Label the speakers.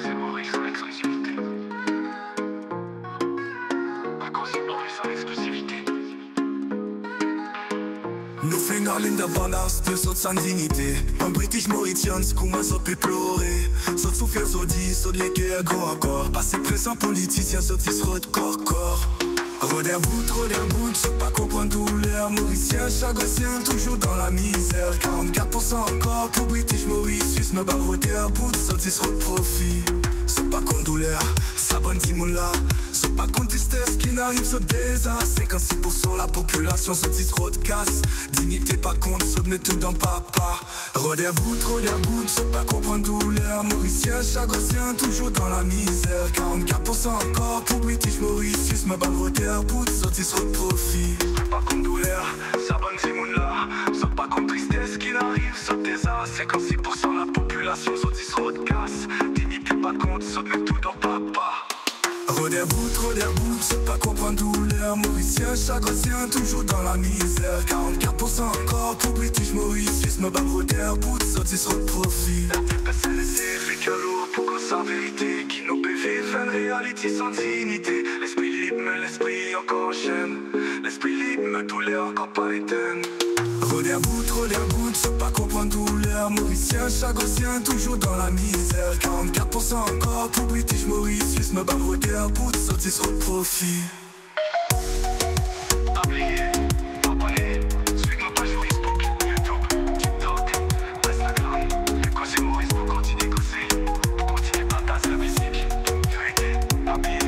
Speaker 1: c'est Maurice en exclusivité. Vacances et Maurice en exclusivité.
Speaker 2: Nous faisons l'indépendance de notre sans dignité. Un British Mauritians commence à pleurer. Sauf souffle saudi, sauf les guerres corps à corps. Passer pressant politicien, sauf ils se corps. Rodin bout, c'est pas comprendre douleur. Mauricien, chagossien, toujours dans la misère. 44% encore pour British Mauritius. Me bat rodin bout, sauf ils se profit. C'est pas contre douleur, ça bonne là. C'est pas contre tristesse qui n'arrive ce désastre. 56% la population se dit trop de casse. Dignité pas contre, se met tout dans papa. Rodin bout, c'est pas comprendre douleur. Mauricien, chagossien, toujours dans la misère. 44% encore pour British Mauritius. Me bat rodin bout, se dit trop de profit. C'est pas contre douleur, ça bonne là. C'est pas contre tristesse qui n'arrive ce désastre. 56% la population se dit trop de casse. Dignité pas contre, se met tout dans papa. Rodin bout, c'est pas comprendre douleur. Mauricien, chagossien, toujours dans la misère. 44% encore pour British Mauritius. Me bat rodin bout, sorti sur le profil. La tête baisse les effets que lourd pour qu'on sa vérité. Qui nous PV, fin de réalité sans dignité. L'esprit libre, mais l'esprit encore en chaîne. L'esprit libre, mais douleur encore pas éteinte. Rodin bout, c'est pas comprendre douleur. Mauricien, chagossien, toujours dans la misère. 44% encore pour British Mauritius. Me bat rodin bout, sorti sur le profil.
Speaker 1: Abonnez, suivez-moi page Facebook, YouTube, TikTok, Instagram. Quoi c'est Maurice pour continuer causer. Pour continuer partager la musique. Vérité, abonnez.